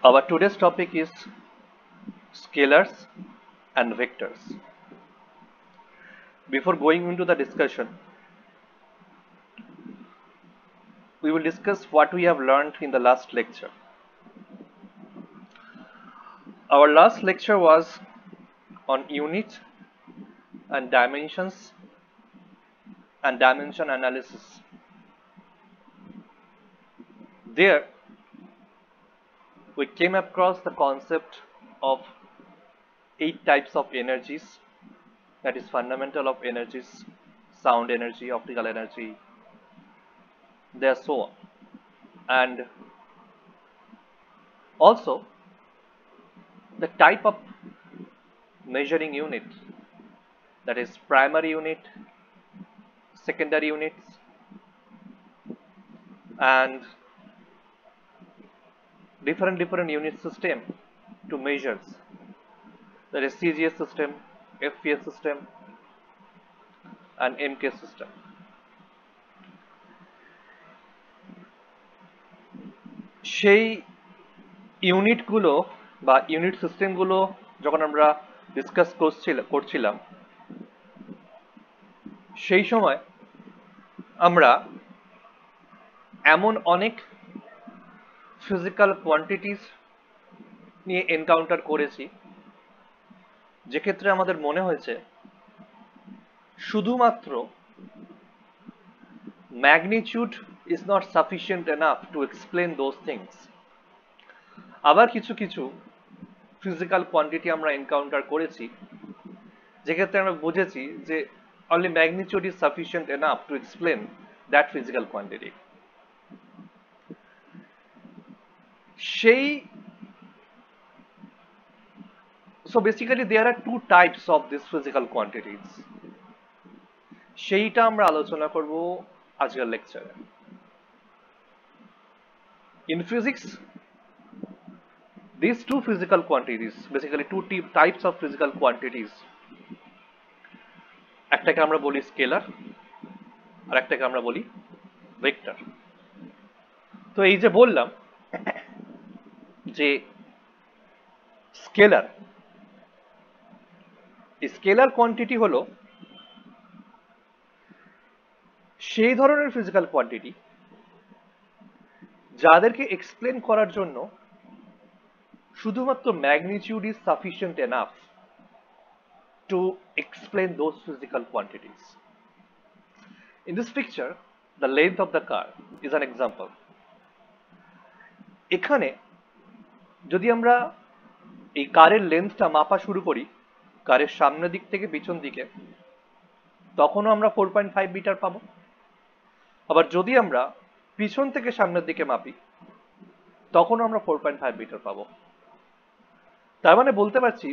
Our today's topic is scalars and vectors. Before going into the discussion, we will discuss what we have learned in the last lecture. Our last lecture was on unit and dimensions and dimension analysis. There, we came across the concept of 8 types of energies, that is fundamental of energies: sound energy, optical energy, there so on. And also the type of measuring unit, that is primary unit, secondary units, and different unit system to measures, that is CGS system, FPS system, and MK system. সেই ইউনিটগুলো বা unit সিস্টেমগুলো যখন আমরা discuss করছিলাম সেই সময় আমরা এমন অনেক ফিজিক্যাল কোয়ান্টিটিস নিয়ে এনকাউন্টার করেছি যে ক্ষেত্রে আমাদের মনে হয়েছে শুধুমাত্র magnitude is not sufficient enough to explain those things. আবার কিছু কিছু ফিজিক্যাল কোয়ান্টিটি আমরা এনকাউন্টার করেছি যে ক্ষেত্রে আমরা বুঝেছি যে only magnitude is sufficient enough to explain that physical quantity. So basically there are two types of these physical quantities. সেইটা আমরা আলোচনা করব আজকের লেকচারে। In physics, these two physical quantities, basically two types of physical quantities, একটাকে আমরা বলি scalar আর একটাকে আমরা বলি ভেক্টর। তো এই যে বললাম যে স্কেলার কোয়ান্টিটি হলো সেই ধরনের ফিজিক্যাল কোয়ান্টিটি যাদেরকে এক্সপ্লেন করার জন্য শুধুমাত্র magnitude is sufficient enough to explain those physical quantities. In this picture, the length of the car is an example. এখানে যদি আমরা এই কারের লেন্থটা মাপা শুরু করি কারের সামনের দিক থেকে পিছন দিকে, তখনও আমরা 4.5 মিটার পাবো। আবার যদি আমরা পিছন থেকে সামনের দিকে মাপি তখনও আমরা 4.5 মিটার পাবো। তার মানে বলতে পারছি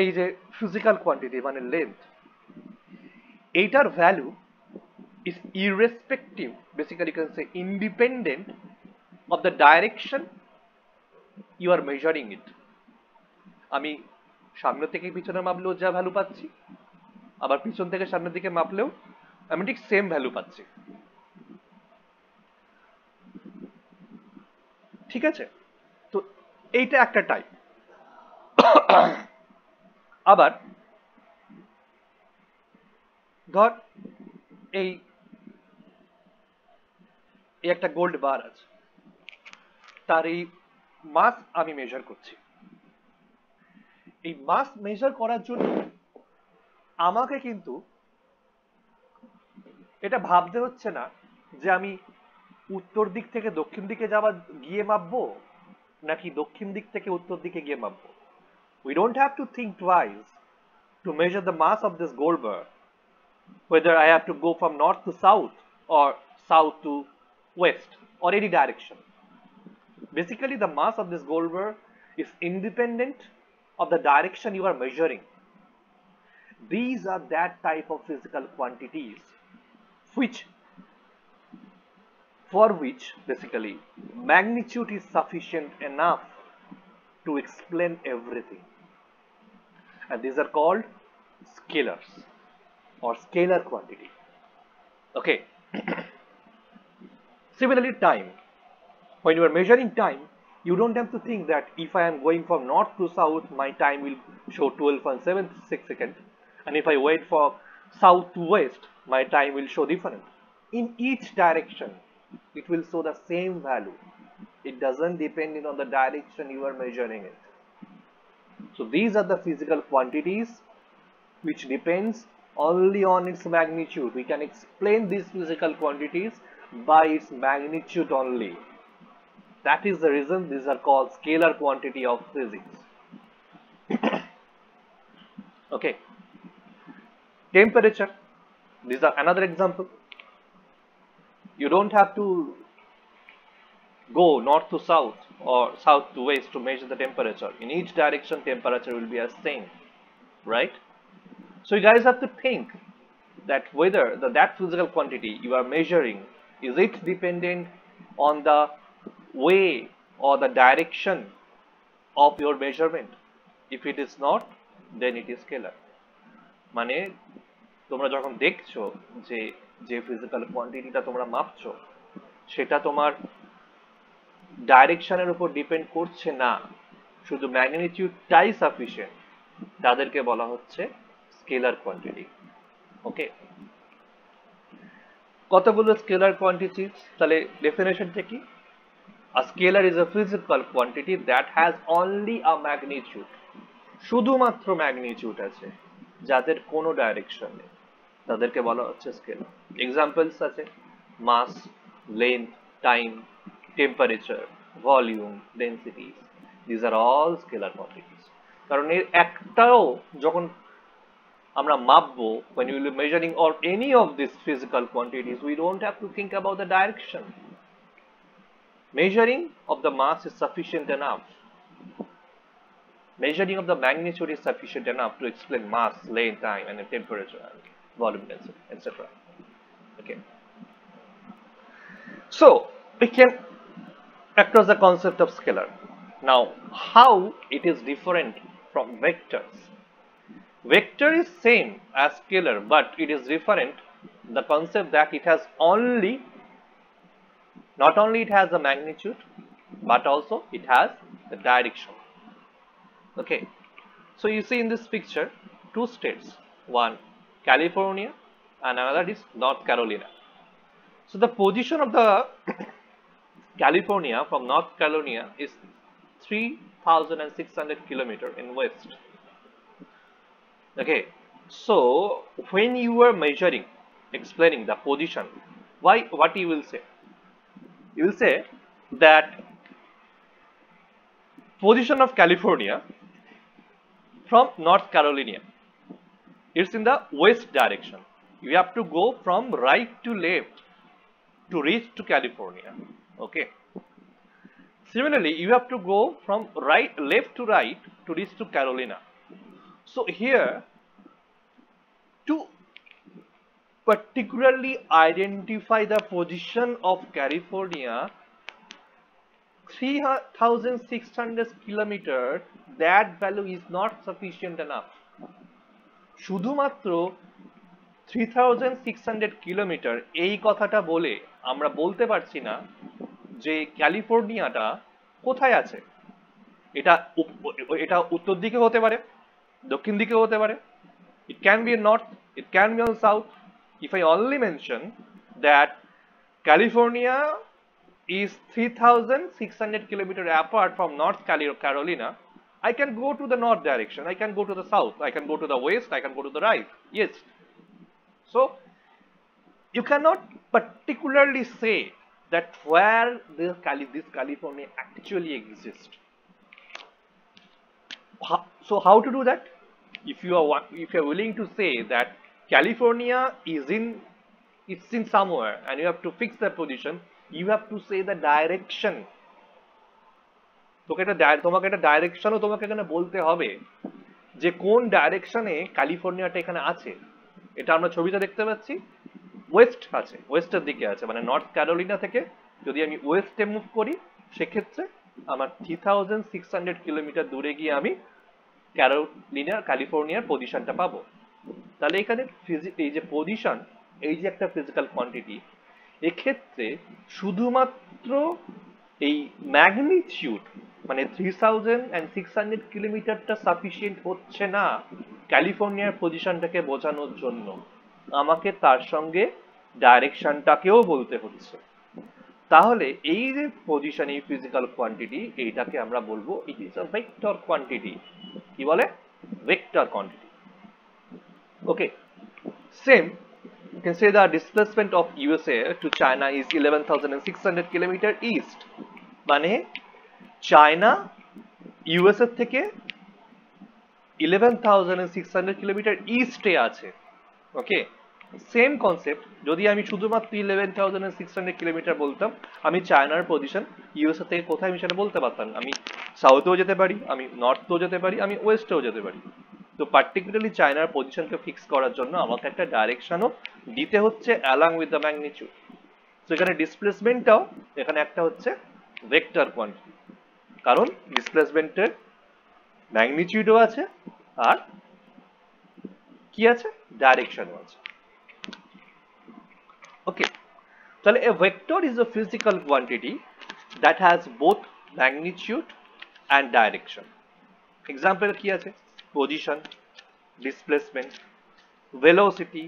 এই যে ফিজিক্যাল কোয়ান্টিটি মানে লেন্থ, এইটার value is irrespective, basically you can say independent of the direction you are measuring it. আমি সামনে থেকে পিছনে মাপলেও যা ভ্যালু পাচ্ছি, আবার পিছন থেকে সামনের দিকে মাপলেও আমি ঠিক সেম ভ্যালু পাচ্ছি। ঠিক আছে, তো এইটা একটা টাইপ। আবার ধর এই একটা গোল্ড বার আছে, তার এই মাস আমি মেজার করছি। এই মাস মেজার করার জন্য আমাকে কিন্তু এটা ভাবতে হচ্ছে না যে আমি উত্তর দিক থেকে দক্ষিণ দিকে গিয়ে মাপবো নাকি দক্ষিণ দিক থেকে উত্তর দিকে গিয়ে মাপবো। We don't have to think twice to measure the mass of this gold bar, whether I have to go from north to south or south to west or any direction. Basically, the mass of this gold bar is independent of the direction you are measuring. These are that type of physical quantities for which basically magnitude is sufficient enough to explain everything, and these are called scalars or scalar quantity. Okay. Similarly, time. When you are measuring time, you don't have to think that if I am going from north to south, my time will show 12.76 seconds. And if I wait for south to west, my time will show different. In each direction, it will show the same value. It doesn't depend on the direction you are measuring it. So these are the physical quantities which depends only on its magnitude. We can explain these physical quantities by its magnitude only. That is the reason these are called scalar quantity of physics. Okay. Temperature. These are another example. You don't have to go north to south or south to west to measure the temperature. In each direction, temperature will be the same, right? So you guys have to think that whether that physical quantity you are measuring, is it dependent on the way or the direction of your measurement? If it is not, then it is scalar. মানে তোমরা যখন দেখছো যে যে physical কোয়ান্টিটিটা তোমরা মাপছো সেটা তোমার ডাইরেকশনের উপর ডিপেন্ড করছে না, শুধু ম্যাগনিটিউডটাই সাফিসিয়েন্ট, তাদেরকে বলা হচ্ছে স্কেলার কোয়ান্টিটি। ওকে, কতগুলো স্কেলার কোয়ান্টিটি, তাহলে ডেফিনেশনটা কি? A scalar is a physical quantity that has only a magnitude. শুধুমাত্র ম্যাগনিটিউড আছে, যাদের কোনো ডাইরেকশন নেই, তাদেরকে বলা হচ্ছে স্কেলার। এক্সাম্পলস আছে mass, length, time, temperature, volume, density. This are all scalar quantities. কারণ এর একটাও যখন আমরা মাপবো, when you will be measuring or any of these physical quantities, we don't have to think about the direction. Measuring of the mass is sufficient enough. Measuring of the magnitude is sufficient enough to explain mass, length, time, and temperature, and volume density, etc. Okay. So we can across the concept of scalar. Now, how it is different from vectors? Vector is same as scalar, but it is different. The concept that it has only, not only it has the magnitude, but also it has the direction. Okay, so you see in this picture two states, one California and another is North Carolina. So the position of the California from North Carolina is 3,600 kilometers in west. Okay, so when you are measuring, explaining the position, what you will say? You will say that position of California from North Carolina, it's in the west direction. You have to go from right to left to reach to California. Okay. Similarly, you have to go from left to right to reach to Carolina. So here, to particularly identify the position of California, 3,600 kilometers, that value is not sufficient enough. শুধুমাত্র 3,600 kilometre এই কথাটা বলে আমরা বলতে পারছি না যে ক্যালিফোর্নিয়াটা কোথায় আছে। এটা উত্তর দিকে হতে পারে, দক্ষিণ দিকে হতে পারে, it can be in north, it can be on south. If I only mention that California is 3,600 kilometers apart from North Carolina, I can go to the north direction, I can go to the south, I can go to the west, I can go to the right. Yes. So you cannot particularly say that where this California actually exists. So how to do that? If you are willing to say that California is in somewhere and you have to fix the position, you have to say the direction. তোমাকে একটা ডাইরেকশনও তোমাকে এখানে বলতে হবে যে কোন ডাইরেকশনে ক্যালিফোর্নিয়াটা এখানে আছে। এটা আমরা ছবিটা দেখতে পাচ্ছি, ওয়েস্ট আছে, ওয়েস্টের দিকে আছে, মানে নর্থ ক্যারোলিনা থেকে যদি আমি ওয়েস্টে মুভ করি সেক্ষেত্রে আমার 3,600 কিলোমিটার দূরে গিয়ে আমি ক্যালিফোর্নিয়ার পজিশনটা পাবো। তাহলে এখানে এই যে পজিশন, এই যে একটা ফিজিক্যাল কোয়ান্টিটি, এক্ষেত্রে শুধুমাত্র এই ম্যাগনিটিউড মানে 3600 কিলোমিটারটা সাফিসিয়েন্ট হচ্ছে না ক্যালিফোর্নিয়ার পজিশনটাকে বোঝানোর জন্য, আমাকে তার সঙ্গে ডাইরেকশনটাকেও বলতে হচ্ছে। তাহলে এই যে পজিশন, এই ফিজিক্যাল কোয়ান্টিটি, এইটাকে আমরা বলবো it is a vector quantity. কি বলে? Vector quantity. Okay, same you can say the displacement of USA to China is 11,600 kilometer east, মানে চায়না ইউএসএ থেকে 11,600 কিলোমিটার ইস্টে আছে। ওকে, সেম কনসেপ্ট, যদি আমি শুধুমাত্র 11,600 কিলোমিটার বলতাম, আমি চায়নার পজিশন ইউএসএ থেকে কোথায় আমি সেটা বলতে পারতাম। আমি সাউথেও যেতে পারি, আমি নর্থেও যেতে পারি, আমি ওয়েস্টেও যেতে পারি। তো পার্টিকুলারলি চায়নার পজিশনকে ফিক্স করার জন্য আমাকে একটা ডাইরেকশনও দিতে হচ্ছে অ্যালং উইথ দ্য ম্যাগনিটিউড। তো এখানে ডিসপ্লেসমেন্টটাও এখানে একটা হচ্ছে ভেক্টর কোয়ান্টিটি, কারণ ডিসপ্লেসমেন্টের ম্যাগনিটিউডও আছে আর কি আছে, ডাইরেকশনও আছে। ওকে, তাহলে a vector is a physical quantity that has both magnitude and direction. Example কি আছে? Position, displacement, velocity,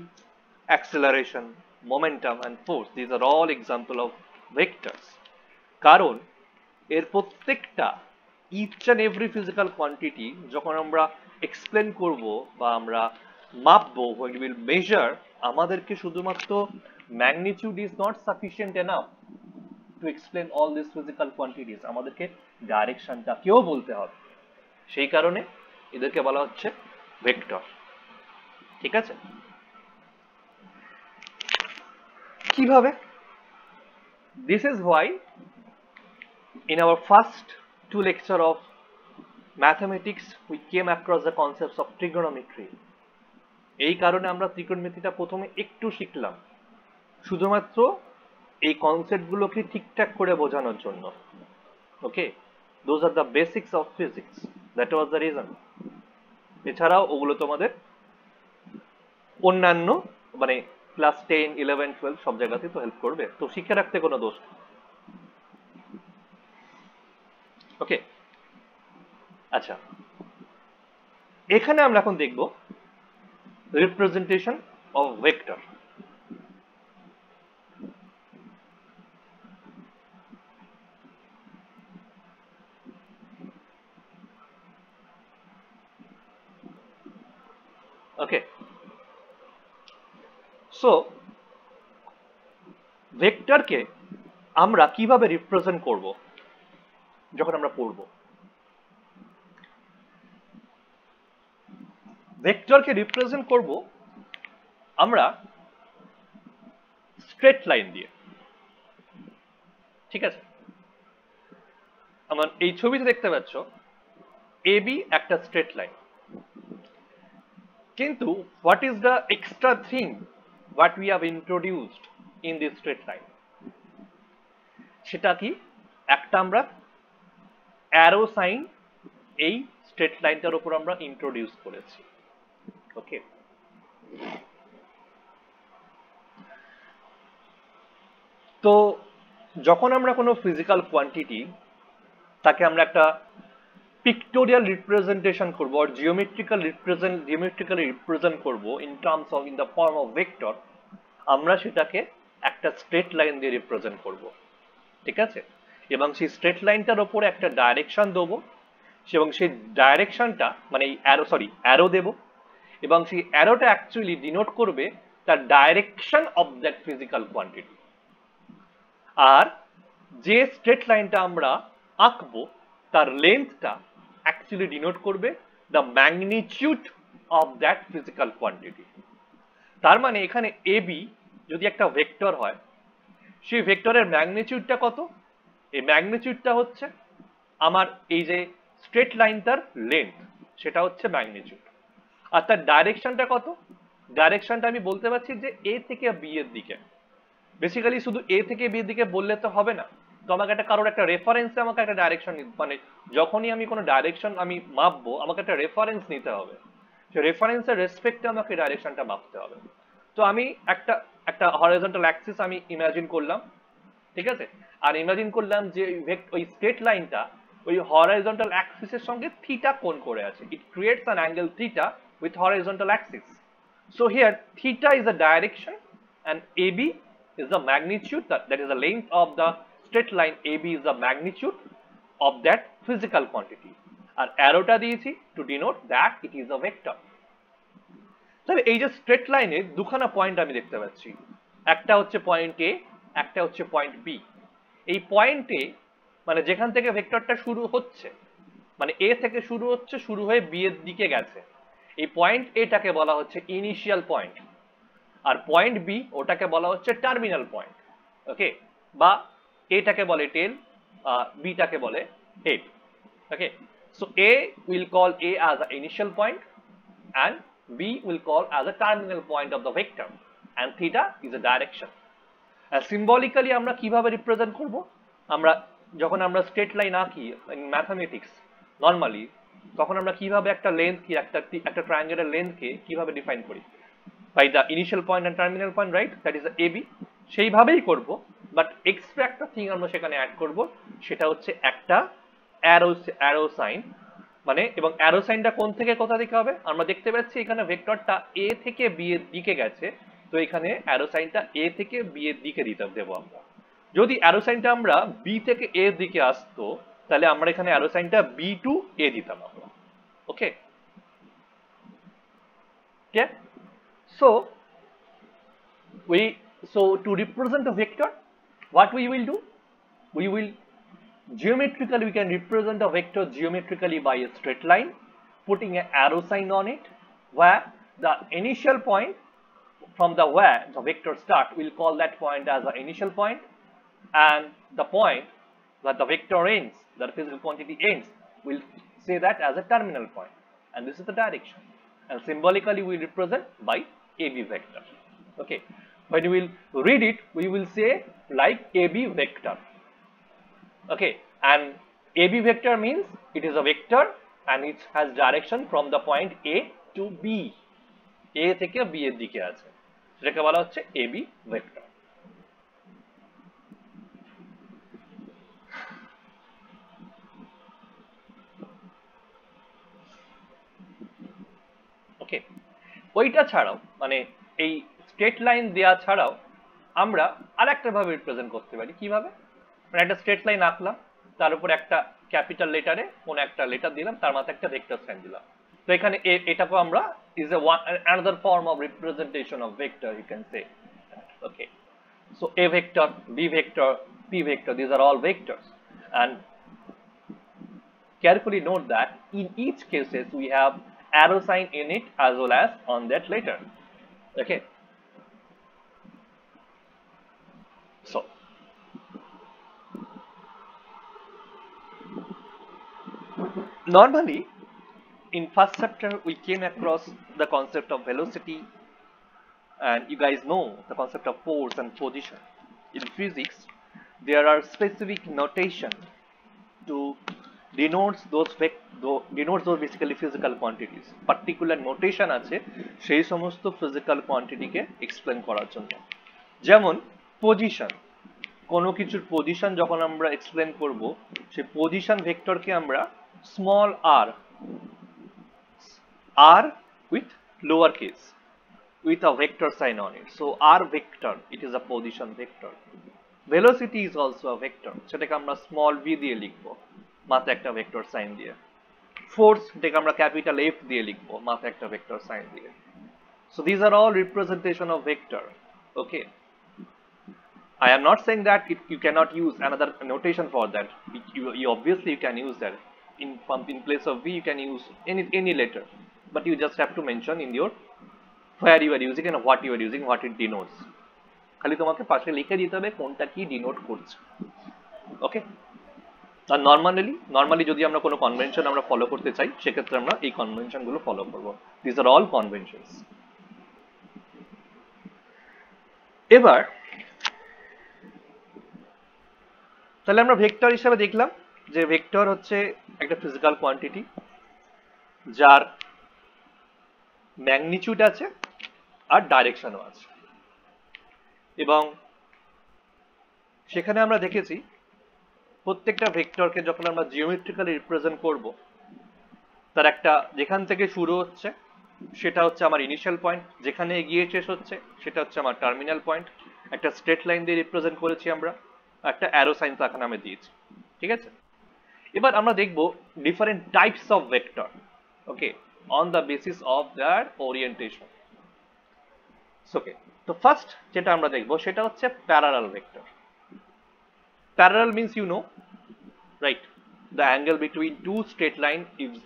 acceleration, momentum and force. These are all example of vectors. কারণ এর প্রত্যেকটা each and every physical quantity যখন আমরা explain করব বা আমরা মাপবো, when we will measure, আমাদেরকে শুধুমাত্র magnitude is not sufficient enough to explain all these physical quantities, আমাদেরকে ডাইরেকশনটাকেও বলতে হবে। সেই কারণে এদেরকে বলা হচ্ছে ভেক্টর। ঠিক আছে? কিভাবে? This is why in our first two lecture of mathematics we came across the concepts of trigonometry. এই কারণে আমরা ত্রিকোণমিতিটা প্রথমে একটু শিখলাম, শুধুমাত্র এই কনসেপ্টগুলোকে ঠিকঠাক করে বোঝানোর জন্য। Okay, those are the basics of physics, that was the reason. এছাড়াও ওগুলো তোমাদের অন্যান্য মানে ক্লাস 10, 11, 12 সব জায়গাতে তো হেল্প করবে, তো শিখে রাখতে কোনো দোষ নেই। ওকে, আচ্ছা, এখানে আমরা এখন দেখব representation of vector. Okay, so ভেক্টরকে আমরা কিভাবে রিপ্রেজেন্ট করব যখন আমরা পড়ব? ভেক্টরকে রিপ্রেজেন্ট করব আমরা স্ট্রেট লাইন দিয়ে। ঠিক আছে, আমার এই ছবিতে দেখতে পাচ্ছ এবি একটা স্ট্রেট লাইন, কিন্তু what is the extra thing what we have introduced in this straight line? সেটা কি? একটা আমরা অ্যারো সাইন এই স্ট্রেট লাইনটার উপর আমরা ইন্ট্রোডিউস করেছি। ওকে, তো যখন আমরা কোনো ফিজিক্যাল কোয়ান্টিটি তাকে আমরা একটা পিক্টোরিয়াল রিপ্রেজেন্টেশন করব আর জিওমেট্রিক্যালি রিপ্রেজেন্ট করব in terms of in the form of vector, আমরা সেটাকে একটা স্ট্রেট লাইন দিয়ে রিপ্রেজেন্ট করব। ঠিক আছে, এবং সেই স্ট্রেট লাইনটার উপরে একটা ডাইরেকশন দেবো, এবং সেই ডাইরেকশনটা মানে অ্যারো দেব, এবং সেই অ্যারোটা অ্যাকচুয়ালি ডিনোট করবে তার direction of that physical quantity. আর যে স্ট্রেট লাইনটা আমরা আঁকবো তার লেন্থটা অ্যাকচুয়ালি ডিনোট করবে the magnitude of that physical quantity. তার মানে এখানে এবি যদি একটা ভেক্টর হয়, সেই ভেক্টরের ম্যাগনিটিউডটা কত? এই ম্যাগনিটিউডটা হচ্ছে আমার এই যে স্ট্রেট লাইনটার লেন্থ, সেটা হচ্ছে ম্যাগনিটিউড। আর তার ডাইরেকশনটা কত? ডাইরেকশনটা আমি বলতে পারছি যে এ থেকে বি এর দিকে। বেসিক্যালি শুধু এ থেকে বি এর দিকে বললে তো হবে না, তো আমাকে একটা কারোর একটা রেফারেন্সে আমাকে একটা ডাইরেকশন মানে যখনই আমি কোনো ডাইরেকশন আমি মাপবো আমাকে একটা রেফারেন্স নিতে হবে, সেই রেফারেন্সের রেসপেক্টে আমাকে ডাইরেকশনটা মাপতে হবে। তো আমি একটা একটা হরাইজন্টাল অ্যাক্সিস আমি ইমাজিন করলাম, ঠিক আছে, আর ইমাজিন করলাম যে ওই স্ট্রেট লাইনটা ওই হরাইজন্টাল অ্যাক্সিসের সঙ্গে থিটা কোণ করে আছে। It creates an angle theta with horizontal Axis. So here theta is the direction and AB is the magnitude, that is the length of the straight line. AB is the magnitude of that physical quantity. আর অ্যারোটা দিয়েছি to denote that it is a vector. তাহলে এই যে straight লাইনে দুখানা point আমি দেখতে পাচ্ছি, একটা হচ্ছে পয়েন্ট এ, একটা হচ্ছে পয়েন্ট বি। এই পয়েন্টে মানে যেখান থেকে ভেক্টরটা শুরু হচ্ছে, মানে এ থেকে শুরু হচ্ছে, শুরু হয়ে বি এর দিকে গেছে, এই পয়েন্ট এটাকে বলা হচ্ছে ইনিশিয়াল পয়েন্ট, আর পয়েন্ট বি ওটাকে বলা হচ্ছে টার্মিনাল পয়েন্ট। ওকে, বা এটাকে বলে টেল, বিটাকে বলে head. Okay, so A will call A as the initial point and B will call as a terminal point of the vector, and theta is a direction. Symbolically আমরা কিভাবে represent করব? আমরা যখন আমরা স্ট্রেট লাইন আঁকি in mathematics normally, তখন আমরা কিভাবে একটা লেন্থ কি একটা ট্রায়াঙ্গেলের লেন্থকে কিভাবে ডিফাইন করি? By the initial point and terminal point, right? That is AB। সেইভাবেই করব, বাট এক্সট্রা একটা থিং আমরা সেখানে অ্যাড করব, সেটা হচ্ছে একটা অ্যারো সাইন। মানে এবং অ্যারো সাইনটা কোন থেকে কোথা দিকে হবে? আমরা দেখতে পাচ্ছি এখানে ভেক্টরটা A থেকে B এর দিকে গেছে, তো এখানে অ্যারো সাইনটা A থেকে B এর দিকে দেবো আমরা। যদি অ্যারো সাইনটা আমরা B থেকে A এর দিকে আসতো, তাহলে আমরা এখানে অ্যারো সাইনটা B টু A দিতাম আমরা। ওকে, okay? So to represent a vector, what we will do? We will geometrically, we can represent a vector geometrically by a straight line, putting an arrow sign on it, where the initial point from where the vector start, we'll call that point as the initial point, and the point that the vector ends, that the physical quantity ends, we'll say that as a terminal point, and this is the direction. And symbolically we represent by AB vector. Okay, when we will read it, we will say like AB vector. Okay, and AB vector means it is a vector and it has direction from the point A to B. A থেকে B এর দিকে আছে, সেটাকে বলা হচ্ছে AB vector. ওকে, ওইটা ছাড়াও মানে এই স্ট্রেট লাইন দেয়া ছাড়াও আমরা আরেকটা ভাবে রিপ্রেজেন্ট করতে পারি। কিভাবে? মানে একটা স্ট্রেট লাইন আঁকলাম, তার উপর একটা ক্যাপিটাল লেটারে কোন একটা লেটার দিলাম, তার মাথায় একটা ভেক্টর সাইন দিলাম। তো এখানে এটাকে আমরা is another form of representation of vector, you can say. Okay, so A vector, B vector, P vector, these are all vectors, and carefully note that in each cases we have arrow sign in it as well as on that letter. Okay, so normally in first chapter we came across the concept of velocity, and you guys know the concept of force and position. In physics there are specific notation to denotes those basically physical quantities. Particular notation আছে সেই সমস্ত physical quantity কে explain করার জন্য। যেমন position, কোনো কিছুর position যখন আমরা এক্সপ্লেন করব, সেই পজিশন ভেক্টরকে আমরা small r with lower case with a vector sign on it, so r vector, it is a position vector. Velocity is also a vector, সেটাকে আমরা স্মল v দিয়ে লিখবো, মাথায় একটা ভেক্টর সাইন দিয়ে। ফোর্স, যেটাকে আমরা ক্যাপিটাল F দিয়ে লিখবো, মাথায় একটা ভেক্টর সাইন দিয়ে। So these are all representation of vector. Okay, I am not saying that you cannot use another notation for that. You obviously you can use that. In place of V you can use any letter, but you just have to mention in your where you are using and what you are using, what it denotes. খালি তোমাকে পাশে লিখে দিতে হবে কোনটা কি denote করছে। ওকে, আর normally যদি আমরা কোনো কনভেনশন আমরা ফলো করতে চাই, সেক্ষেত্রে আমরা এই কনভেনশন গুলো ফলো করব। This are all conventions. এবার তাহলে আমরা ভেক্টর হিসেবে দেখলাম যে ভেক্টর হচ্ছে একটা ফিজিক্যাল কোয়ান্টিটি যার ম্যাগনিটিউড আছে আর ডাইরেকশনও আছে। এবং সেখানে আমরা দেখেছি প্রত্যেকটা ভেক্টরকে যখন আমরা জিওমেট্রিক্যালি রিপ্রেজেন্ট করব, তার একটা যেখান থেকে শুরু হচ্ছে সেটা হচ্ছে আমার ইনিশিয়াল পয়েন্ট, যেখানে এগিয়ে শেষ হচ্ছে সেটা হচ্ছে আমার টার্মিনাল পয়েন্ট। একটা স্ট্রেট লাইন দিয়ে রিপ্রেজেন্ট করেছি আমরা, একটা অ্যারো সাইন তাকে নামে দিয়েছি। ঠিক আছে, এবার আমরা দেখব different types of vector, okay, on the basis of their orientation. Okay, তো ফার্স্ট যেটা আমরা দেখব সেটা হচ্ছে parallel vector. Parallel means you know, right? The angle between two straight line,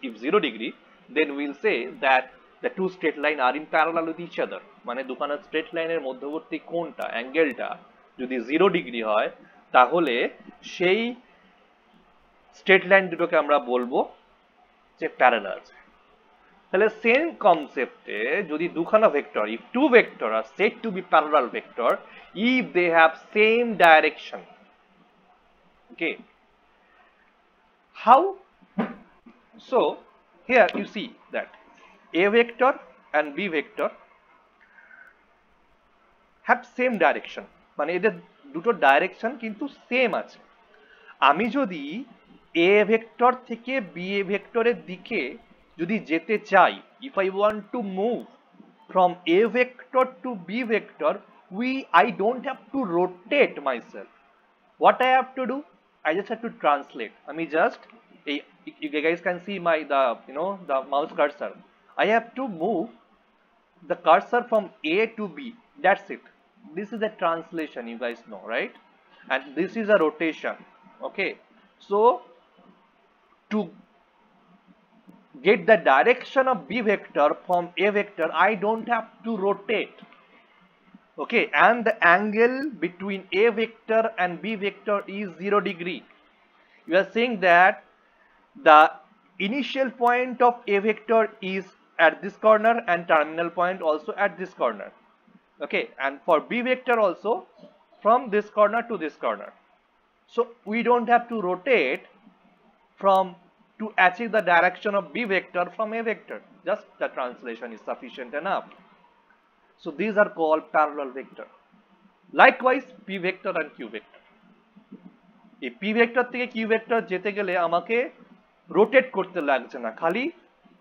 if 0 degree, then we'll say that the two straight line are in parallel with each other. মানে দুখানা straight লাইনের মধ্যবর্তী কোণটা, অ্যাঙ্গেলটা যদি 0 ডিগ্রি হয়, তাহলে সেই straight line দুটোকে আমরা বলবো যে প্যারালাল। তাহলে সেম কনসেপ্টে যদি দুখানা vector, if two vector are said to be parallel vector if they have same direction. Okay, how? So here you see that a vector and b vector have same direction, মানে এদের দুটো direction কিন্তু same আছে। আমি যদি a vector থেকে b ভেক্টরের দিকে যদি যেতে চাই, if I want to move from a vector to b vector, I don't have to rotate myself. What I have to do, I just have to translate. আমি just you guys can see my the mouse cursor. I have to move the cursor from A to B. That's it. This is a translation, you guys know, right? And this is a rotation. Okay, so to get the direction of B vector from A vector, I don't have to rotate. Okay, and the angle between A vector and B vector is 0 degree. You are saying that the initial point of A vector is at this corner and terminal point also at this corner. Okay, and for B vector also from this corner to this corner. So we don't have to rotate to achieve the direction of B vector from A vector. Just the translation is sufficient enough. So these are called parallel vector. Likewise P vector and Q vector. এই P vector থেকে Q vector যেতে গেলে আমাকে rotate করতে লাগছে না, খালি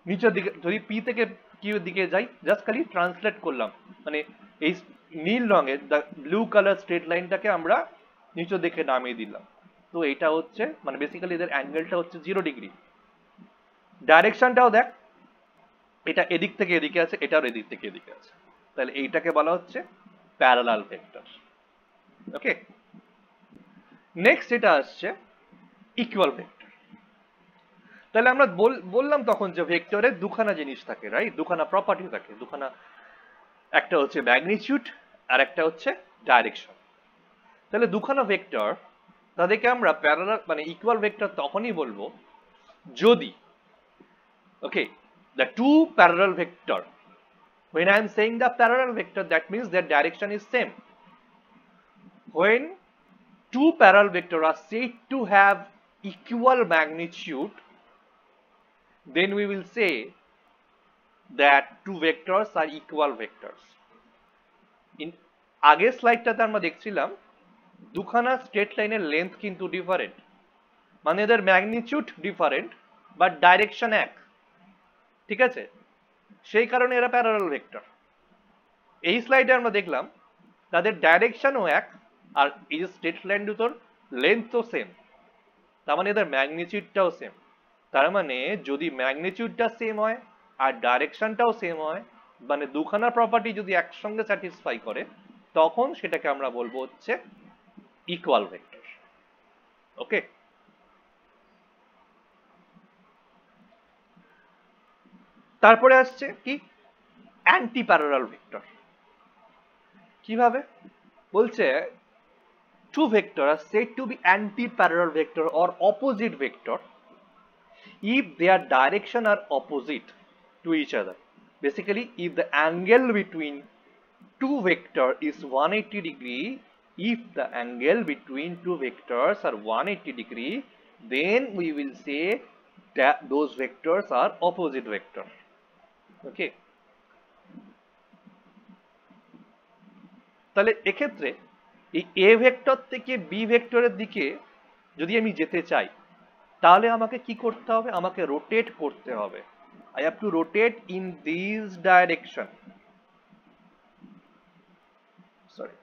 নিচের দিকে যদি P থেকে Q দিকে যাই, জাস্ট খালি ট্রান্সলেট করলাম, মানে এই নীল রঙের ব্লু কালার স্ট্রেট লাইনটাকে আমরা নিচের দিকে নামিয়ে দিলাম। তো এটা হচ্ছে মানে বেসিক্যালি এদের অ্যাঙ্গেলটা হচ্ছে 0 ডিগ্রি। ডাইরেকশনটাও দেখ, এটা এদিক থেকে এদিকে আছে, এটাও এদিক থেকে এদিকে আছে, তাহলে এইটাকে বলা হচ্ছে প্যারালাল ভেক্টর। ওকে, নেক্সট এটা আসছে ইকুয়াল ভেক্টর। তাহলে আমরা বললাম তখন যে ভেক্টরের দুখানা জিনিস থাকে, রাইট? দুখানা প্রপার্টি থাকে, দুখানা, একটা হচ্ছে ম্যাগনিটিউড আর একটা হচ্ছে ডাইরেকশন। তাহলে দুখানা ভেক্টর, তাদেরকে আমরা প্যারালাল মানে ইকুয়াল ভেক্টর তখনই বলবো যদি, ওকে, the two parallel vector, when I am saying the parallel vector, that means their direction is same. When two parallel vectors are said to have equal magnitude, then we will say that two vectors are equal vectors. In আগের স্লাইডটাতে আমরা দেখছিলাম দুখানা straight লাইনের length কিন্তু different, মানে এদের magnitude different but direction এক, ঠিক আছে? সেই কারণে এরা প্যারালাল ভেক্টর। এই স্লাইডে আমরা দেখলাম তাদের ডাইরেকশনও এক, আর এই যে স্ট্রেট লাইন দুটোর লেন্থও সেম, তার মানে এদের ম্যাগনিটিউডটাও সেম। তার মানে যদি ম্যাগনিটিউডটা সেম হয় আর ডাইরেকশনটাও সেম হয়, মানে দুখানা প্রপার্টি যদি একসঙ্গে স্যাটিসফাই করে, তখন সেটাকে আমরা বলবো হচ্ছে ইকুয়াল ভেক্টর। ওকে, তারপরে আসছে কি অ্যান্টি প্যারালাল ভেক্টর। কিভাবে বলছে, two vectors are said to be anti-parallel vector or opposite vector if their direction are opposite to each other. Basically, if the angle between two vectors is 180 degree, if the angle between two vectors are 180 degree, then we will say that those vectors are opposite vector. Okay. তাহলে এক্ষেত্রে এই এ vector থেকে B ভেক্টরের দিকে যদি আমি যেতে চাই, তাহলে আমাকে কি করতে হবে? আমাকে রোটেট করতে হবে। I have to rotate in this direction. Sorry.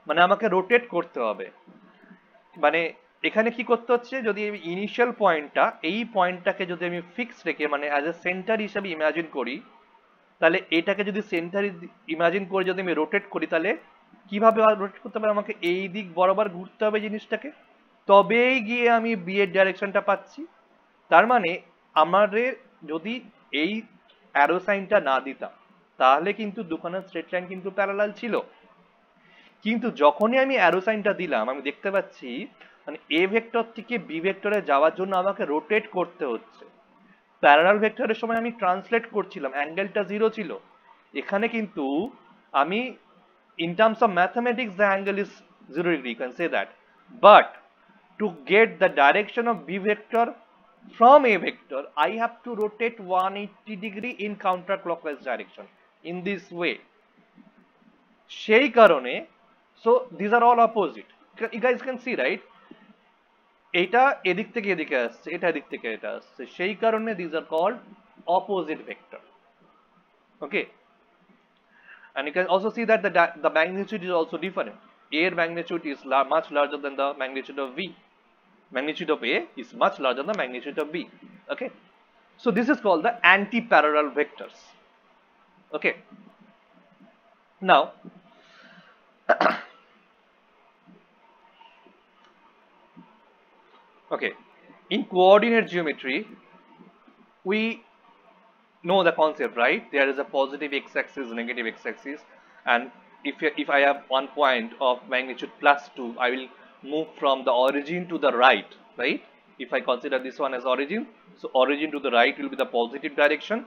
মানে আমাকে রোটেট করতে হবে। মানে এখানে কি করতে হচ্ছে, যদি আমি ইনিশিয়াল পয়েন্টটা, এই পয়েন্টটাকে যদি আমি ফিক্স রেখে মানে অ্যাজ এ সেন্টার হিসাবে ইমাজিন করি, তাহলে এটাকে যদি সেন্টার ইমাজিন করে যদি আমি রোটেট করি, তাহলে কিভাবে রোটেট করতে হবে? আমাকে এই দিক বরাবর ঘুরতে হবে জিনিসটাকে, তবেই গিয়ে আমি বি এর ডাইরেকশনটা পাচ্ছি। তার মানে আমাদের যদি এই অ্যারো সাইনটা না দিতাম, তাহলে কিন্তু দুখানা স্ট্রেট লাইন কিন্তু প্যারালাল ছিল। কিন্তু যখনই আমি অ্যারো সাইনটা দিলাম, আমি দেখতে পাচ্ছি মানে এ ভেক্টর থেকে বি ভেক্টরে যাওয়ার জন্য আমাকে রোটেট করতে হচ্ছে। প্যারালাল ভেক্টরের সময় আমি ট্রান্সলেট করছিলাম, অ্যাঙ্গেলটা 0 ছিল। এখানে কিন্তু আমি in terms of mathematics the angle is 0 degree, you can say that, but to get the direction of b vector from a vector I have to rotate 180 degree in counterclockwise direction in this way. সেই কারণে so these are all opposite, you guys can see right, এটা এদিক থেকে এদিকে আসছে, এটা এদিক থেকে এটা আসছে, সেই কারণে these are called opposite vector. Okay, and you can also see that the magnitude is also different. A magnitude is much larger than the magnitude of V. Magnitude of A is much larger than the magnitude of B. Okay, so this is called the anti-parallel vectors. Okay, now okay, in coordinate geometry we know the concept, right? There is a positive x-axis, negative x-axis, and if I have one point of magnitude +2, I will move from the origin to the right, right? If I consider this one as origin, so origin to the right will be the positive direction,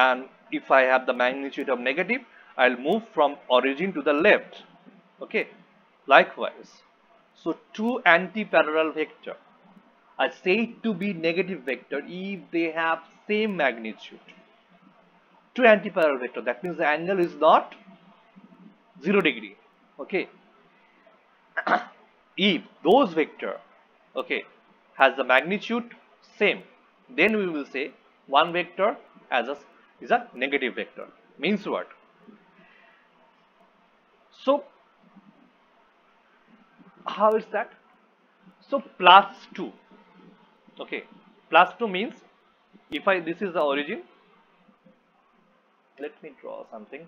and if I have the magnitude of negative, I'll move from origin to the left. Okay, likewise, so two anti-parallel vector are said to be negative vector if they have same magnitude. Two anti-parallel vector, that means the angle is not 0 degree. Okay, if those vector, okay, has the magnitude same, then we will say one vector is a negative vector. Means what? So how is that? So +2, okay, +2 means if this is the origin, let me draw something.